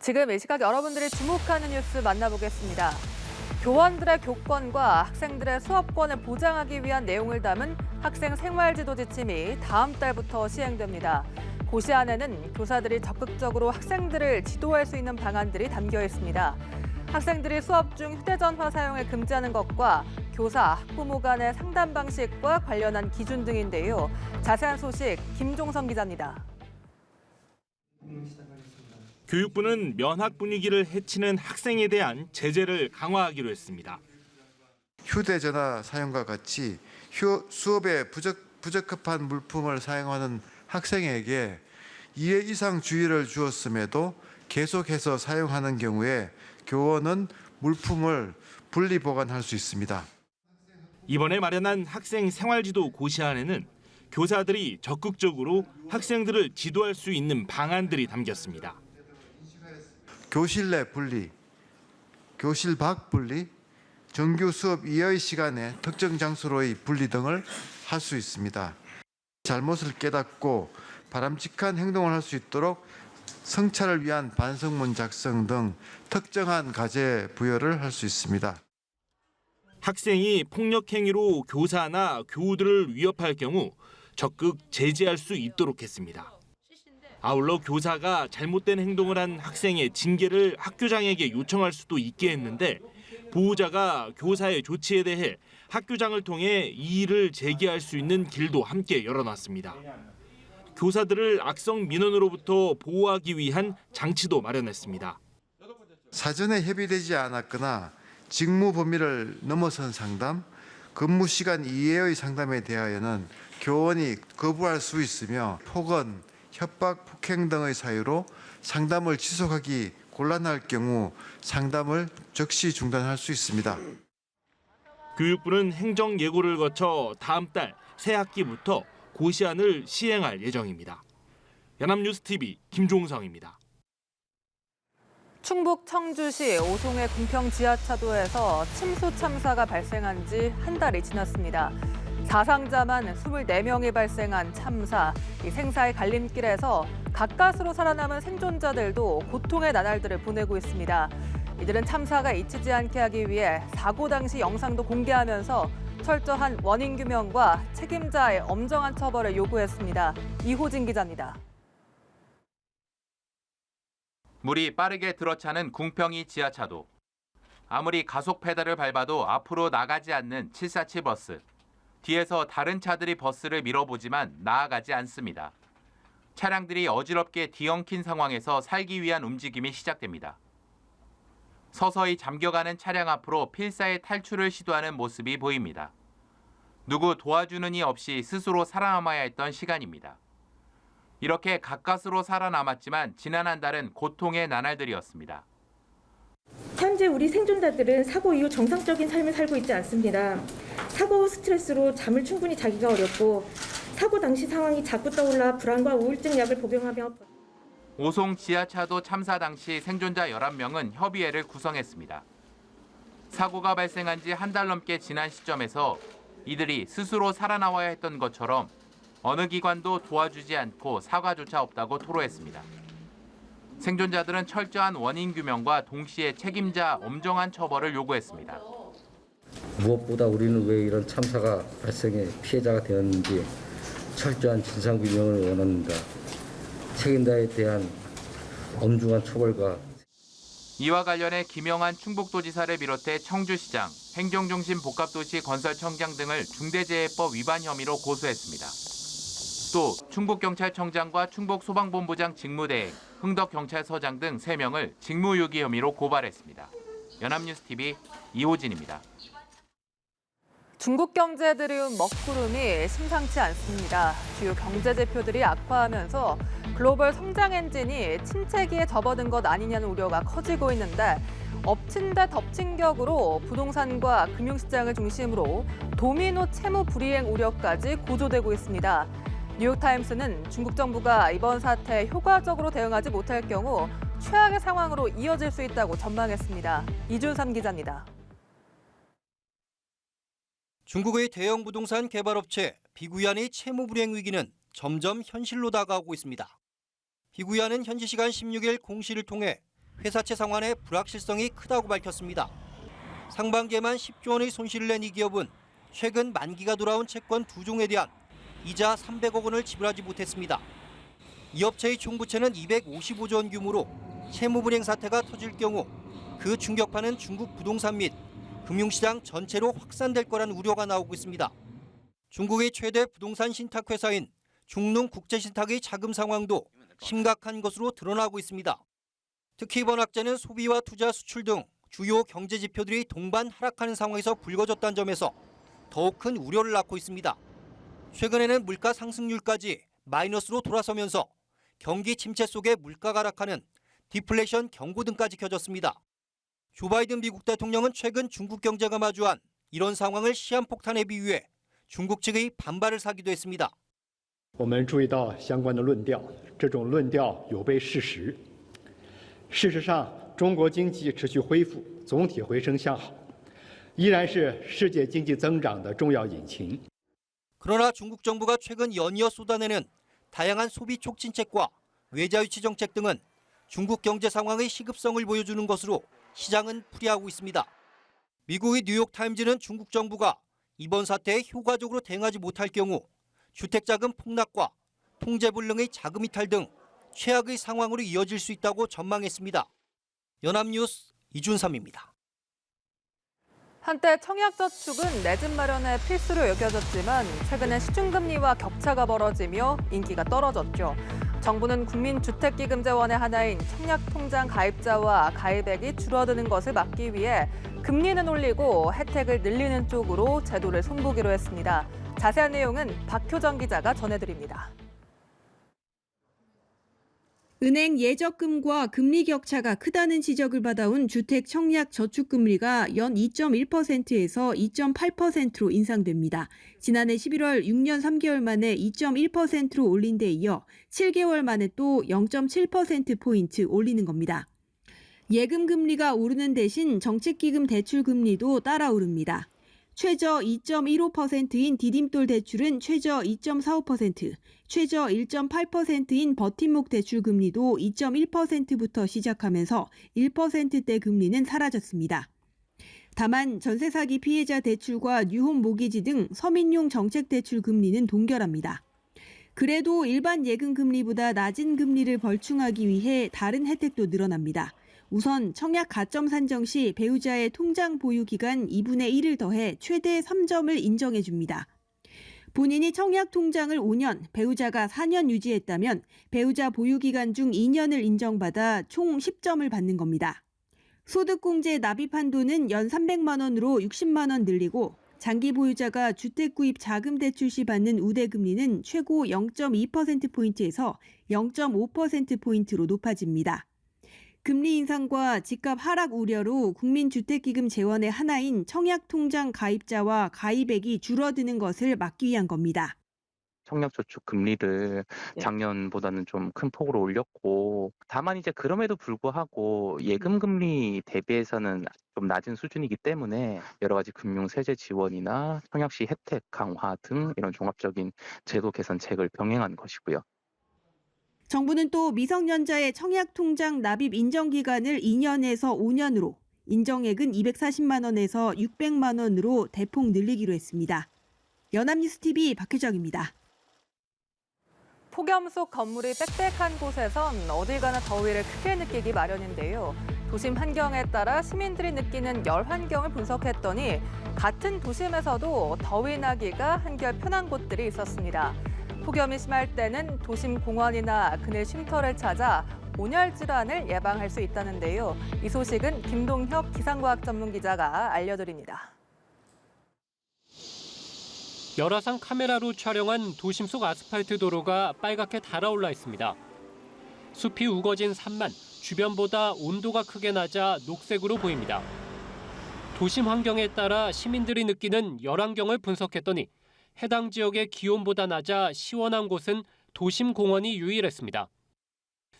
지금 이 시각 여러분들이 주목하는 뉴스 만나보겠습니다. 교원들의 교권과 학생들의 수업권을 보장하기 위한 내용을 담은 학생 생활지도 지침이 다음 달부터 시행됩니다. 고시안에는 교사들이 적극적으로 학생들을 지도할 수 있는 방안들이 담겨 있습니다. 학생들이 수업 중 휴대전화 사용을 금지하는 것과 교사, 학부모 간의 상담 방식과 관련한 기준 등인데요. 자세한 소식 김종성 기자입니다. 교육부는 면학 분위기를 해치는 학생에 대한 제재를 강화하기로 했습니다. 휴대전화 사용과 같이 수업에 부적합한 물품을 사용하는 학생에게 2회 이상 주의를 주었음에도 계속해서 사용하는 경우에 교원은 물품을 분리 보관할 수 있습니다. 이번에 마련한 학생 생활지도 고시안에는 교사들이 적극적으로 학생들을 지도할 수 있는 방안들이 담겼습니다. 교실 내 분리, 교실 밖 분리, 정규 수업 이외의 시간에 특정 장소로의 분리 등을 할 수 있습니다. 잘못을 깨닫고 바람직한 행동을 할 수 있도록 성찰을 위한 반성문 작성 등 특정한 과제 부여를 할 수 있습니다. 학생이 폭력 행위로 교사나 교우들을 위협할 경우 적극 제재할 수 있도록 했습니다. 아울러 교사가 잘못된 행동을 한 학생의 징계를 학교장에게 요청할 수도 있게 했는데 보호자가 교사의 조치에 대해 학교장을 통해 이의를 제기할 수 있는 길도 함께 열어놨습니다. 교사들을 악성 민원으로부터 보호하기 위한 장치도 마련했습니다. 사전에 협의되지 않았거나 직무 범위를 넘어선 상담, 근무 시간 이외의 상담에 대하여는 교원이 거부할 수 있으며 폭언, 협박, 폭행 등의 사유로 상담을 지속하기 곤란할 경우 상담을 즉시 중단할 수 있습니다. 교육부는 행정 예고를 거쳐 다음 달 새 학기부터 고시안을 시행할 예정입니다. 연합뉴스TV 김종성입니다. 충북 청주시 오송의 궁평 지하차도에서 침수 참사가 발생한 지 한 달이 지났습니다. 사상자만 24명이 발생한 참사, 이 생사의 갈림길에서 가까스로 살아남은 생존자들도 고통의 나날들을 보내고 있습니다. 이들은 참사가 잊히지 않게 하기 위해 사고 당시 영상도 공개하면서 철저한 원인 규명과 책임자의 엄정한 처벌을 요구했습니다. 이호진 기자입니다. 물이 빠르게 들어차는 궁평이 지하차도. 아무리 가속 페달을 밟아도 앞으로 나가지 않는 747 버스. 뒤에서 다른 차들이 버스를 밀어보지만 나아가지 않습니다. 차량들이 어지럽게 뒤엉킨 상황에서 살기 위한 움직임이 시작됩니다. 서서히 잠겨가는 차량 앞으로 필사의 탈출을 시도하는 모습이 보입니다. 누구 도와주는 이 없이 스스로 살아남아야 했던 시간입니다. 이렇게 가까스로 살아남았지만 지난 한 달은 고통의 나날들이었습니다. 현재 우리 생존자들은 사고 이후 정상적인 삶을 살고 있지 않습니다. 사고 후 스트레스로 잠을 충분히 자기가 어렵고 사고 당시 상황이 자꾸 떠올라 불안과 우울증 약을 복용하며 오송 지하차도 참사 당시 생존자 11명은 협의회를 구성했습니다. 사고가 발생한 지 한 달 넘게 지난 시점에서 이들이 스스로 살아나와야 했던 것처럼 어느 기관도 도와주지 않고 사과조차 없다고 토로했습니다. 생존자들은 철저한 원인 규명과 동시에 책임자 엄정한 처벌을 요구했습니다. 무엇보다 우리는 왜 이런 참사가 발생해 피해자가 되었는지 철저한 진상 규명을 원합니다. 책임자에 대한 엄중한 처벌과 이와 관련해 김영한 충북도지사를 비롯해 청주시장, 행정중심 복합도시 건설청장 등을 중대재해법 위반 혐의로 고소했습니다. 또 충북경찰청장과 충북소방본부장 직무대행, 흥덕경찰서장 등 3명을 직무유기 혐의로 고발했습니다. 연합뉴스TV 이호진입니다. 중국 경제에 들이운 먹구름이 심상치 않습니다. 주요 경제 지표들이 악화하면서 글로벌 성장 엔진이 침체기에 접어든 것 아니냐는 우려가 커지고 있는데 엎친 데 덮친 격으로 부동산과 금융시장을 중심으로 도미노 채무 불이행 우려까지 고조되고 있습니다. 뉴욕타임스는 중국 정부가 이번 사태에 효과적으로 대응하지 못할 경우 최악의 상황으로 이어질 수 있다고 전망했습니다. 이준삼 기자입니다. 중국의 대형 부동산 개발업체 비구얀의 채무 불이행 위기는 점점 현실로 다가오고 있습니다. 비구얀은 현지 시간 16일 공시를 통해 회사채 상환의 불확실성이 크다고 밝혔습니다. 상반기에만 10조 원의 손실을 낸 이 기업은 최근 만기가 돌아온 채권 2종에 대한 이자 300억 원을 지불하지 못했습니다. 이 업체의 총부채는 255조 원 규모로 채무불이행 사태가 터질 경우 그 충격파는 중국 부동산 및 금융시장 전체로 확산될 거란 우려가 나오고 있습니다. 중국의 최대 부동산 신탁회사인 중농국제신탁의 자금 상황도 심각한 것으로 드러나고 있습니다. 특히 이번 악재는 소비와 투자, 수출 등 주요 경제 지표들이 동반 하락하는 상황에서 불거졌다는 점에서 더욱 큰 우려를 낳고 있습니다. 최근에는 물가 상승률까지 마이너스로 돌아서면서 경기 침체 속에 물가가 하락하는 디플레이션 경고 등까지 켜졌습니다. 조 바이든 미국 대통령은 최근 중국 경제가 마주한 이런 상황을 시한폭탄에 비유해 중국 측의 반발을 사기도 했습니다. 我们注意到相关的论调，这种论调有悖事实。事实上，中国经济持续恢复，总体回升向好，依然是世界经济增长的重要引擎。 그러나 중국 정부가 최근 연이어 쏟아내는 다양한 소비 촉진책과 외자 유치 정책 등은 중국 경제 상황의 시급성을 보여주는 것으로 시장은 풀이하고 있습니다. 미국의 뉴욕타임즈는 중국 정부가 이번 사태에 효과적으로 대응하지 못할 경우 주택자금 폭락과 통제불능의 자금 이탈 등 최악의 상황으로 이어질 수 있다고 전망했습니다. 연합뉴스 이준삼입니다. 한때 청약저축은 내 집 마련의 필수로 여겨졌지만 최근엔 시중금리와 격차가 벌어지며 인기가 떨어졌죠. 정부는 국민주택기금재원의 하나인 청약통장 가입자와 가입액이 줄어드는 것을 막기 위해 금리는 올리고 혜택을 늘리는 쪽으로 제도를 손보기로 했습니다. 자세한 내용은 박효정 기자가 전해드립니다. 은행 예적금과 금리 격차가 크다는 지적을 받아온 주택 청약 저축금리가 연 2.1%에서 2.8%로 인상됩니다. 지난해 11월 6년 3개월 만에 2.1%로 올린 데 이어 7개월 만에 또 0.7%포인트 올리는 겁니다. 예금 금리가 오르는 대신 정책기금 대출 금리도 따라 오릅니다. 최저 2.15%인 디딤돌 대출은 최저 2.45%, 최저 1.8%인 버팀목 대출 금리도 2.1%부터 시작하면서 1%대 금리는 사라졌습니다. 다만 전세 사기 피해자 대출과 뉴홈 모기지 등 서민용 정책 대출 금리는 동결합니다. 그래도 일반 예금 금리보다 낮은 금리를 벌충하기 위해 다른 혜택도 늘어납니다. 우선 청약 가점 산정 시 배우자의 통장 보유 기간 2분의 1을 더해 최대 3점을 인정해 줍니다. 본인이 청약 통장을 5년, 배우자가 4년 유지했다면 배우자 보유 기간 중 2년을 인정받아 총 10점을 받는 겁니다. 소득공제 납입 한도는 연 300만 원으로 60만 원 늘리고 장기 보유자가 주택 구입 자금 대출 시 받는 우대 금리는 최고 0.2%포인트에서 0.5%포인트로 높아집니다. 금리 인상과 집값 하락 우려로 국민주택기금 재원의 하나인 청약통장 가입자와 가입액이 줄어드는 것을 막기 위한 겁니다. 청약저축 금리를 작년보다는 좀 큰 폭으로 올렸고, 다만 이제 그럼에도 불구하고 예금 금리 대비해서는 좀 낮은 수준이기 때문에 여러 가지 금융 세제 지원이나 청약 시 혜택 강화 등 이런 종합적인 제도 개선책을 병행한 것이고요. 정부는 또 미성년자의 청약통장 납입 인정기간을 2년에서 5년으로, 인정액은 240만 원에서 600만 원으로 대폭 늘리기로 했습니다. 연합뉴스TV 박효정입니다. 폭염 속 건물이 빽빽한 곳에선 어딜 가나 더위를 크게 느끼기 마련인데요. 도심 환경에 따라 시민들이 느끼는 열 환경을 분석했더니 같은 도심에서도 더위 나기가 한결 편한 곳들이 있었습니다. 폭염이 심할 때는 도심 공원이나 그늘 쉼터를 찾아 온열 질환을 예방할 수 있다는데요. 이 소식은 김동혁 기상과학 전문 기자가 알려드립니다. 열화상 카메라로 촬영한 도심 속 아스팔트 도로가 빨갛게 달아올라 있습니다. 숲이 우거진 산만 주변보다 온도가 크게 낮아 녹색으로 보입니다. 도심 환경에 따라 시민들이 느끼는 열 환경을 분석했더니 해당 지역의 기온보다 낮아 시원한 곳은 도심 공원이 유일했습니다.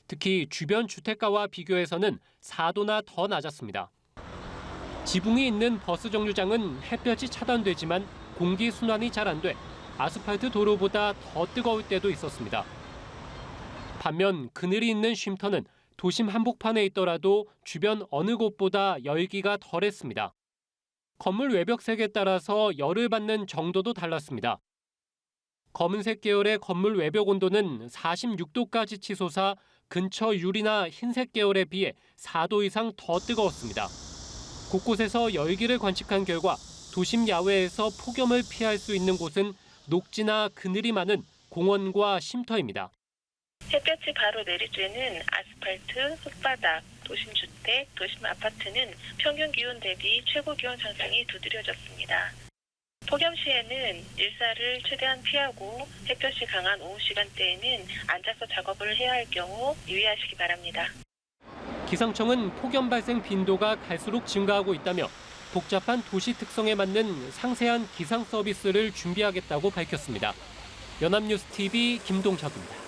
특히 주변 주택가와 비교해서는 4도나 더 낮았습니다. 지붕이 있는 버스 정류장은 햇볕이 차단되지만 공기 순환이 잘 안 돼 아스팔트 도로보다 더 뜨거울 때도 있었습니다. 반면 그늘이 있는 쉼터는 도심 한복판에 있더라도 주변 어느 곳보다 열기가 덜했습니다. 건물 외벽 색에 따라서 열을 받는 정도도 달랐습니다. 검은색 계열의 건물 외벽 온도는 46도까지 치솟아 근처 유리나 흰색 계열에 비해 4도 이상 더 뜨거웠습니다. 곳곳에서 열기를 관측한 결과 도심 야외에서 폭염을 피할 수 있는 곳은 녹지나 그늘이 많은 공원과 쉼터입니다. 햇볕이 바로 내리쬐는 아스팔트, 흙바닥, 도심주택, 도심 아파트는 평균 기온 대비 최고 기온 상승이 두드려졌습니다. 폭염 시에는 일사를 최대한 피하고 햇볕이 강한 오후 시간대에는 앉아서 작업을 해야 할 경우 유의하시기 바랍니다. 기상청은 폭염 발생 빈도가 갈수록 증가하고 있다며 복잡한 도시 특성에 맞는 상세한 기상 서비스를 준비하겠다고 밝혔습니다. 연합뉴스 TV 김동석입니다.